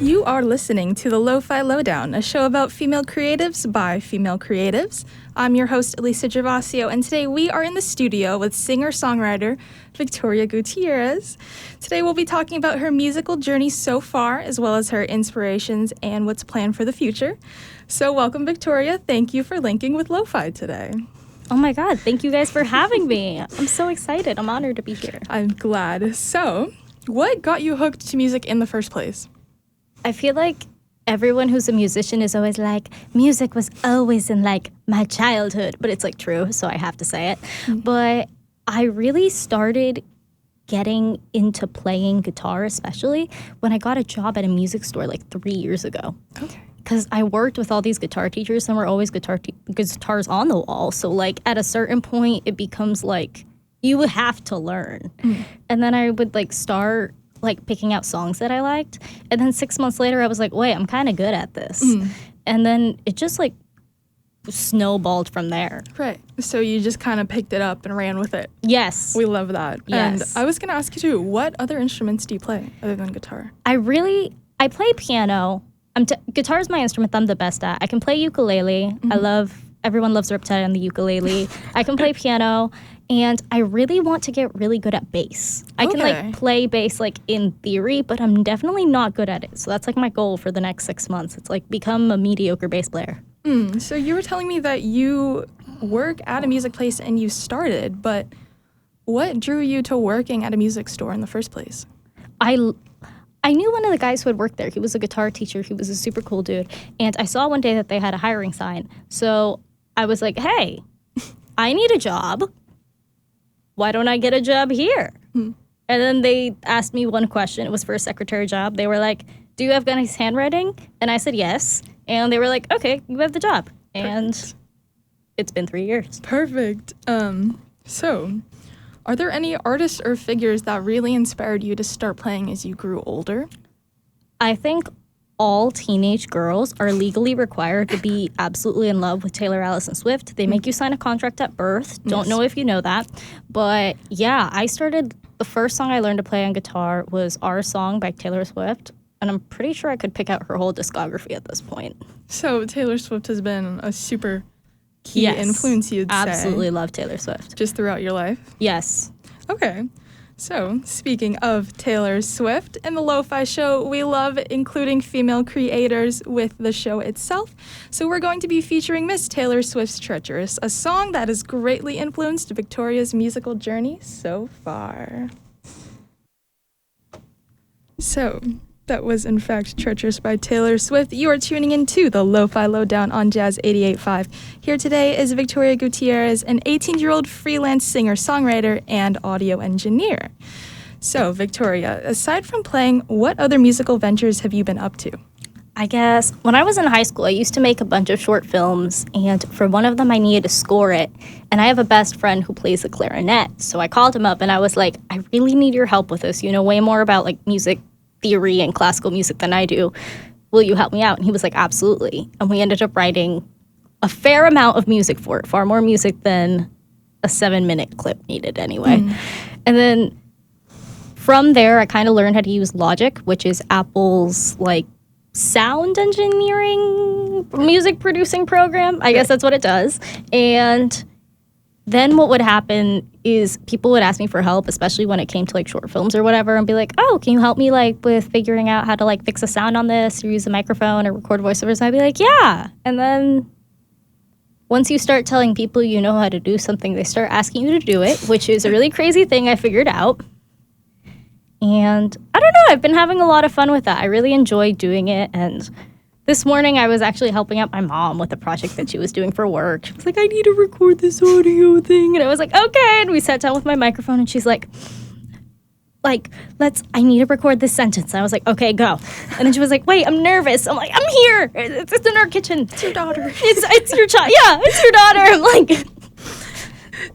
You are listening to the LoFi LowDown, a show about female creatives by female creatives. I'm your host, Elisa Gervasio, and today we are in the studio with singer-songwriter Victoria Gutierrez. Today we'll be talking about her musical journey so far, as well as her inspirations and what's planned for the future. So welcome, Victoria. Thank you for linking with LoFi today. Oh my God, thank you guys for having me. I'm so excited. I'm honored to be here. I'm glad. So, what got you hooked to music in the first place? I feel like everyone who's a musician is always like, music was always in like my childhood, but it's like true, so I have to say it. Mm-hmm. But I really started getting into playing guitar, especially when I got a job at a music store like 3 years ago. Okay. Because I worked with all these guitar teachers and we're always guitars on the wall. So like at a certain point, it becomes like you have to learn. Mm. And then I would like start like picking out songs that I liked. And then 6 months later, I was like, wait, I'm kind of good at this. Mm. And then it just like snowballed from there. Right. So you just kind of picked it up and ran with it. Yes. We love that. Yes. And I was going to ask you too, what other instruments do you play other than guitar? I play piano. Guitar is my instrument that I'm the best at. I can play ukulele. Mm-hmm. Everyone loves Riptide on the ukulele. I can play piano. And I really want to get really good at bass. I can like play bass like in theory, but I'm definitely not good at it. So that's like my goal for the next 6 months. It's like become a mediocre bass player. So you were telling me that you work at a music place and you started, but what drew you to working at a music store in the first place? I knew one of the guys who had worked there. He was a guitar teacher. He was a super cool dude. And I saw one day that they had a hiring sign. So I was like, hey, I need a job. Why don't I get a job here? And then they asked me one question. It was for a secretary job. They were like, do you have nice handwriting? And I said yes. And they were like, okay, you have the job. And it's been 3 years. Perfect. So are there any artists or figures that really inspired you to start playing as you grew older? I think all teenage girls are legally required to be absolutely in love with Taylor Allison Swift. They make you sign a contract at birth. Don't know if you know that. But yeah, the first song I learned to play on guitar was Our Song by Taylor Swift. And I'm pretty sure I could pick out her whole discography at this point. So Taylor Swift has been a super key influence, you'd say. Absolutely love Taylor Swift. Just throughout your life? Yes. Okay. So, speaking of Taylor Swift and the Lo-Fi show, we love including female creators with the show itself. So we're going to be featuring Miss Taylor Swift's Treacherous, a song that has greatly influenced Victoria's musical journey so far. So, that was in fact Treacherous by Taylor Swift. You are tuning into the Lo-Fi Lowdown on Jazz 88.5. Here today is Victoria Gutierrez, an 18-year-old freelance singer-songwriter and audio engineer. So, Victoria, aside from playing, what other musical ventures have you been up to? I guess when I was in high school, I used to make a bunch of short films, and for one of them, I needed to score it. And I have a best friend who plays the clarinet. So I called him up and I was like, I really need your help with this. You know way more about like music theory and classical music than I do. Will you help me out? And he was like, absolutely. And we ended up writing a fair amount of music for it, far more music than a 7-minute clip needed anyway. And then from there, I kind of learned how to use Logic, which is Apple's like sound engineering music producing program. I guess that's what it does. And then what would happen is people would ask me for help, especially when it came to like short films or whatever, and be like, oh, can you help me like with figuring out how to like fix a sound on this or use a microphone or record voiceovers? And I'd be like, yeah. And then once you start telling people you know how to do something, they start asking you to do it, which is a really crazy thing I figured out. And I don't know, I've been having a lot of fun with that. I really enjoy doing it. And this morning, I was actually helping out my mom with a project that she was doing for work. She was like, I need to record this audio thing. And I was like, okay. And we sat down with my microphone, and she's like, I need to record this sentence. And I was like, okay, go. And then she was like, wait, I'm nervous. I'm like, I'm here. It's in our kitchen. It's your daughter. It's your child. Yeah, it's your daughter. I'm like...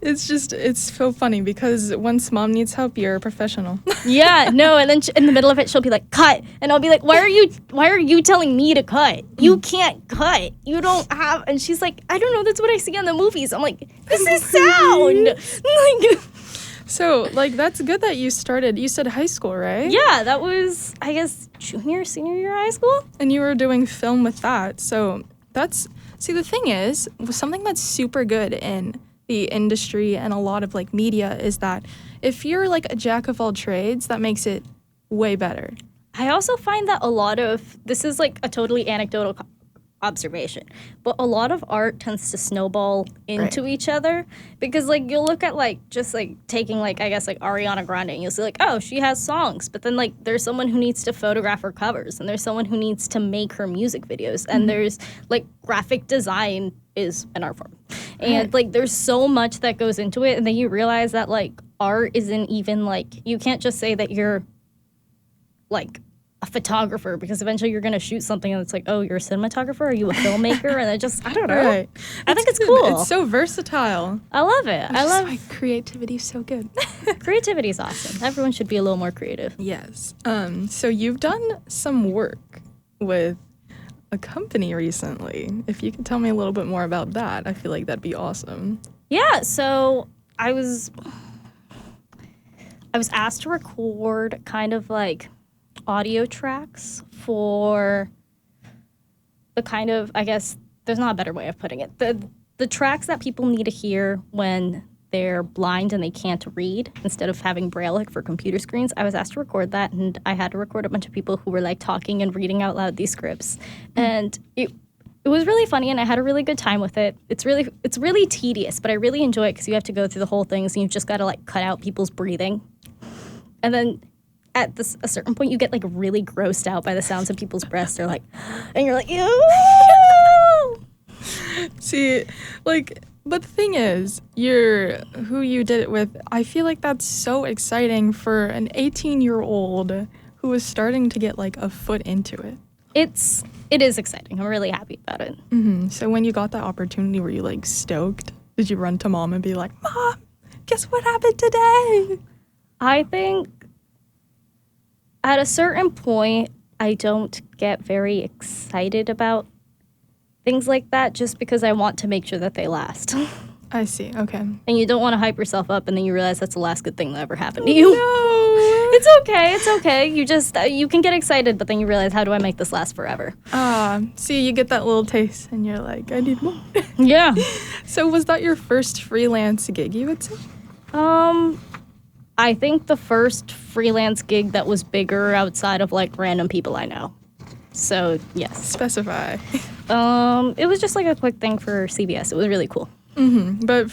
It's so funny because once mom needs help, you're a professional. Yeah, no, and then in the middle of it, she'll be like, cut. And I'll be like, why are you telling me to cut? You can't cut. You don't have, and she's like, I don't know, that's what I see on the movies. I'm like, this is sound. So, like, that's good that you started. You said high school, right? Yeah, that was, I guess, senior year of high school. And you were doing film with that. So that's, see, the thing is, something that's super good in the industry and a lot of like media is that if you're like a jack of all trades, that makes it way better. I also find that a lot of, this is like a totally anecdotal observation, but a lot of art tends to snowball into each other because like you'll look at like just like taking like I guess like Ariana Grande and you'll see like, oh, she has songs, but then like there's someone who needs to photograph her covers and there's someone who needs to make her music videos and there's like graphic design is an art form and like there's so much that goes into it, and then you realize that like art isn't even like, you can't just say that you're like a photographer because eventually you're going to shoot something and it's like, oh, you're a cinematographer? Are you a filmmaker? And I don't know. Right. I think it's cool. It's so versatile. I love it. I love why creativity is so good. Creativity is awesome. Everyone should be a little more creative. Yes. So you've done some work with a company recently. If you could tell me a little bit more about that, I feel like that'd be awesome. Yeah, so I was asked to record kind of like audio tracks for the kind of, I guess there's not a better way of putting it, the tracks that people need to hear when they're blind and they can't read instead of having braille like for computer screens. I was asked to record that, and I had to record a bunch of people who were like talking and reading out loud these scripts, and it was really funny and I had a really good time with it. It's really tedious, but I really enjoy it because you have to go through the whole thing, so you've just got to like cut out people's breathing, and then at a certain point, you get like really grossed out by the sounds of people's breaths. They're like, and you're like, ew. See, like, but the thing is, who you did it with, I feel like that's so exciting for an 18-year-old who is starting to get like a foot into it. It is exciting. I'm really happy about it. Mm-hmm. So when you got that opportunity, were you like stoked? Did you run to mom and be like, Mom, guess what happened today? I think at a certain point, I don't get very excited about things like that just because I want to make sure that they last. I see. Okay. And you don't want to hype yourself up and then you realize that's the last good thing that ever happened to you. No. It's okay. It's okay. You just, you can get excited, but then you realize, how do I make this last forever? See, you get that little taste and you're like, I need more. Yeah. So was that your first freelance gig, you would say? I think the first freelance gig that was bigger outside of like random people I know. So yes. Specify. It was just like a quick thing for CBS. It was really cool. Mm-hmm. But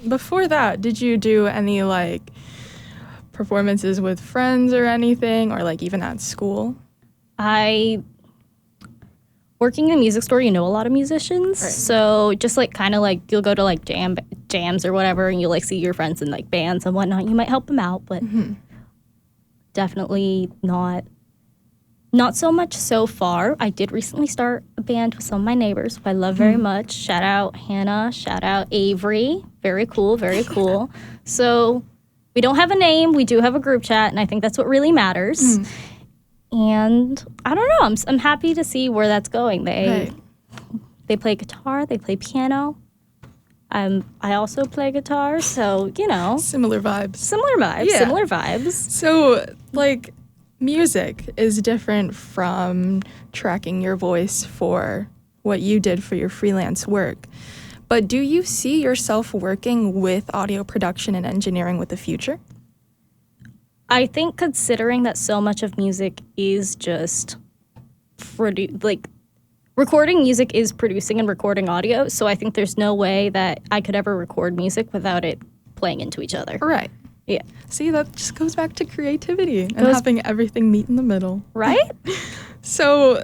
before that, did you do any like performances with friends or anything, or like even at school? Working in a music store, you know a lot of musicians. Right. So just like kind of like you'll go to like jams or whatever, and you'll like see your friends in like bands and whatnot. You might help them out, but definitely not so much so far. I did recently start a band with some of my neighbors, who I love very much. Shout out Hannah, shout out Avery. Very cool, very cool. So we don't have a name, we do have a group chat, and I think that's what really matters. And I don't know, I'm happy to see where that's going. They play guitar, they play piano. I also play guitar, so, you know. Similar vibes. So, like, music is different from tracking your voice for what you did for your freelance work. But do you see yourself working with audio production and engineering with the future? I think considering that so much of music is just recording music is producing and recording audio, so I think there's no way that I could ever record music without it playing into each other. Right. Yeah. See, that just goes back to creativity and having everything meet in the middle. Right? So,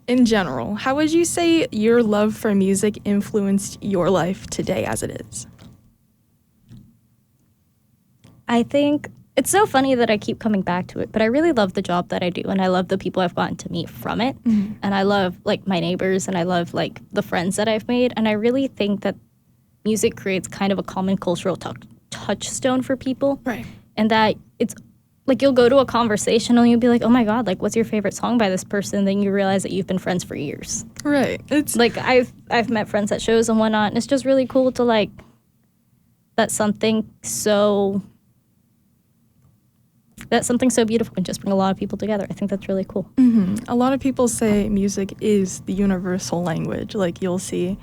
in general, how would you say your love for music influenced your life today as it is? I think it's so funny that I keep coming back to it, but I really love the job that I do, and I love the people I've gotten to meet from it. And I love like my neighbors, and I love like the friends that I've made, and I really think that music creates kind of a common cultural touchstone for people. Right. And that it's like you'll go to a conversation and you'll be like, oh my God, like what's your favorite song by this person? And then you realize that you've been friends for years. Right. It's like I've met friends at shows and whatnot, and it's just really cool to like that something so that something so beautiful can just bring a lot of people together. I think that's really cool. A lot of people say music is the universal language. Like, you'll see,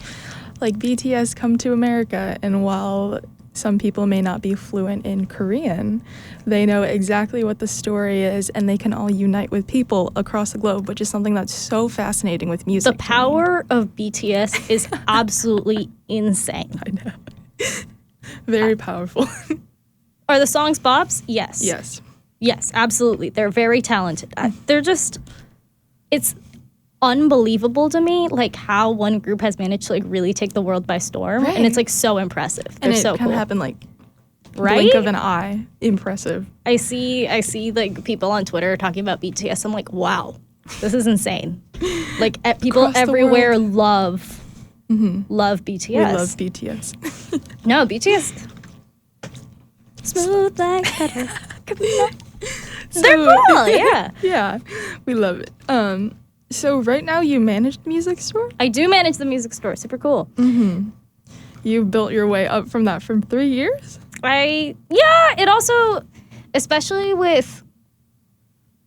like, BTS come to America, and while some people may not be fluent in Korean, they know exactly what the story is, and they can all unite with people across the globe, which is something that's so fascinating with music. The power of BTS is absolutely insane. I know. Very powerful. Are the songs bops? Yes. Yes. Yes, absolutely. They're very talented. They're just, it's unbelievable to me, like, how one group has managed to, like, really take the world by storm. Right. And it's, like, so impressive. They're And it so kind cool. of happened, like, Right? blink of an eye. Impressive. I see, like, people on Twitter talking about BTS. I'm like, wow, this is insane. Like, people Across the everywhere world. love BTS. We love BTS. No, BTS. Smooth like butter. They're cool, yeah. Yeah, we love it. So right now you manage the music store? I do manage the music store. Super cool. You built your way up from that from 3 years? It also, especially with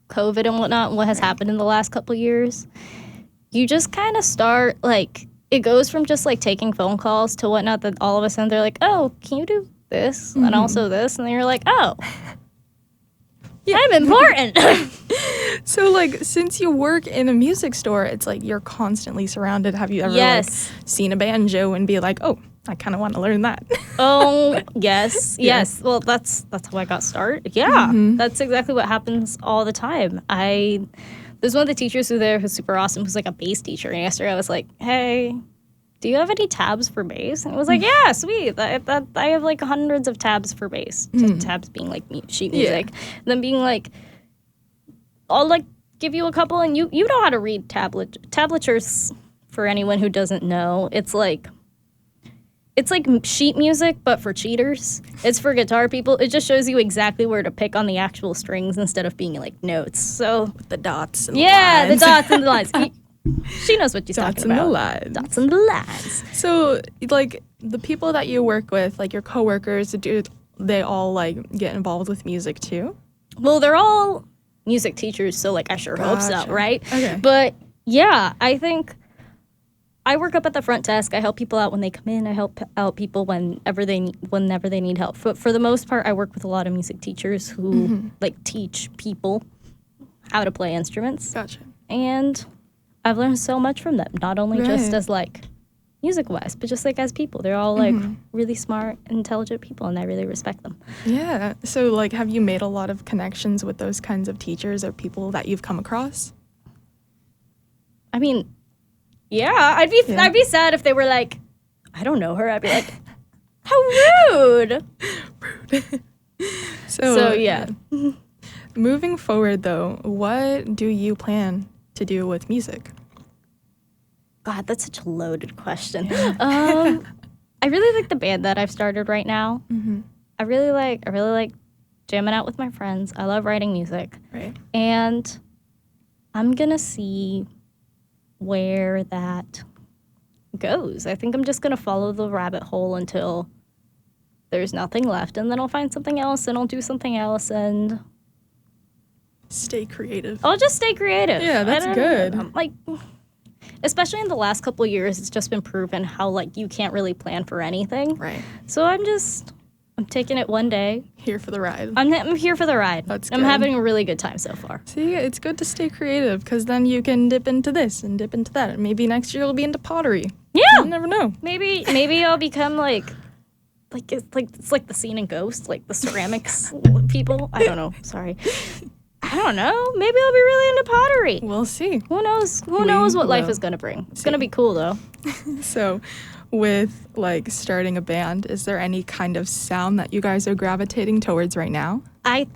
COVID and whatnot, and what has happened in the last couple years, you just kind of start, like, it goes from just, like, taking phone calls to whatnot, that all of a sudden they're like, oh, can you do this and also this? And then you're like, oh, yeah. I'm important. So, like, since you work in a music store, it's like you're constantly surrounded. Have you ever like, seen a banjo and be like, oh, I kind of want to learn that? Oh, yes. Yes. Well, that's how I got started. Yeah. That's exactly what happens all the time. There's one of the teachers who's super awesome, who's like a bass teacher. And yesterday I was like, hey, do you have any tabs for bass? And it was like, yeah, sweet. I have like hundreds of tabs for bass. Tabs being like sheet music. And then being like, I'll like give you a couple, and you know how to read tablatures. For anyone who doesn't know, it's like sheet music, but for cheaters. It's for guitar people. It just shows you exactly where to pick on the actual strings instead of being like notes. So With the dots and the lines. the dots and the lines. She knows what she's talking about. Dots and the lines. Dots and the lines. So, like, the people that you work with, like your coworkers, do they all, like, get involved with music too? Well, they're all music teachers, so, like, I sure hope so, Gotcha. right? Okay. But, yeah, I think I work up at the front desk. I help people out when they come in. I help out people whenever they need help. For the most part, I work with a lot of music teachers who, like, teach people how to play instruments. Gotcha. And I've learned so much from them, not only just Right. as, like, music-wise, but just, like, as people. They're all, like, really smart, intelligent people, and I really respect them. Yeah. So, like, have you made a lot of connections with those kinds of teachers or people that you've come across? I mean, yeah, I'd be sad if they were like, I don't know her. I'd be like, how rude. So yeah. Moving forward, though, what do you plan to do with music? God, that's such a loaded question. I really like the band that I've started right now. I really like jamming out with my friends. I love writing music. Right. And I'm gonna see where that goes. I think I'm just gonna follow the rabbit hole until there's nothing left, and then I'll find something else, and I'll do something else, and Stay creative. I'll just stay creative. Yeah, that's good. Like, especially in the last couple of years, it's just been proven how, like, you can't really plan for anything. Right. So I'm taking it one day. Here for the ride. I'm here for the ride. That's I'm good. having a really good time so far. See, it's good to stay creative because then you can dip into this and dip into that. And maybe next year you'll be into pottery. Yeah. You never know. Maybe I'll become like it's like the scene in Ghost, like the ceramics people. I don't know. Sorry. I don't know. Maybe I'll be really into pottery. We'll see. Who knows? Who knows what life will is gonna bring? It's gonna be cool though. So, with like starting a band, is there any kind of sound that you guys are gravitating towards right now? I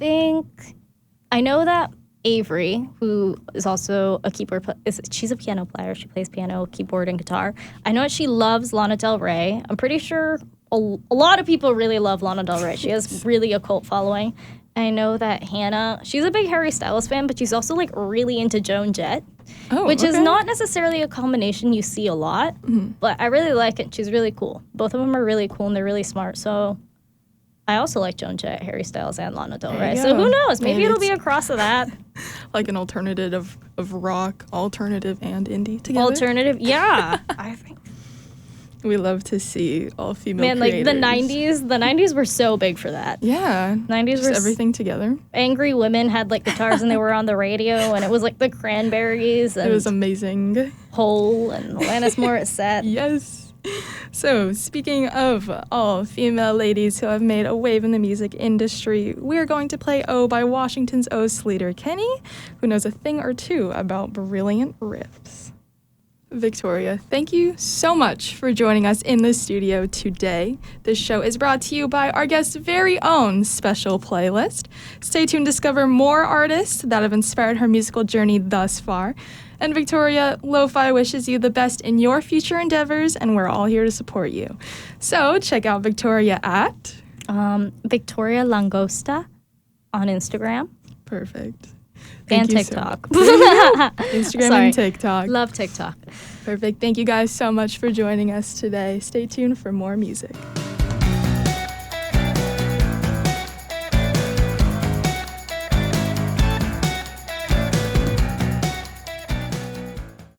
know that Avery, who is also a keyboard she's a piano player. She plays piano, keyboard, and guitar. I know that she loves Lana Del Rey. I'm pretty sure a lot of people really love Lana Del Rey. She has really a cult following. I know that Hannah, she's a big Harry Styles fan, but she's also like really into Joan Jett, which is not necessarily a combination you see a lot, but I really like it. She's really cool. Both of them are really cool and they're really smart. So I also like Joan Jett, Harry Styles, and Lana Del There Rey. you So go. who knows? Maybe it'll be it's a cross of that. like an alternative of rock, alternative and indie together. Alternative. Yeah. I think. We love to see all female Man, like creators. the 90s were so big for that. Yeah. 90s Just were everything together. Angry women had like guitars and they were on the radio, and it was like the Cranberries and It was amazing. Hole and Alanis Morissette. Yes. So, speaking of all female ladies who have made a wave in the music industry, we're going to play O by Washington's O Sleater Kenny, who knows a thing or two about brilliant riffs. Victoria, thank you so much for joining us in the studio today. This show is brought to you by our guest's very own special playlist. Stay tuned to discover more artists that have inspired her musical journey thus far. And Victoria, LoFi wishes you the best in your future endeavors, and we're all here to support you. So check out Victoria at... Victoria Langosta on Instagram. Perfect. And Thank you TikTok. Instagram Sorry. and TikTok. Love TikTok. Perfect. Thank you guys so much for joining us today. Stay tuned for more music.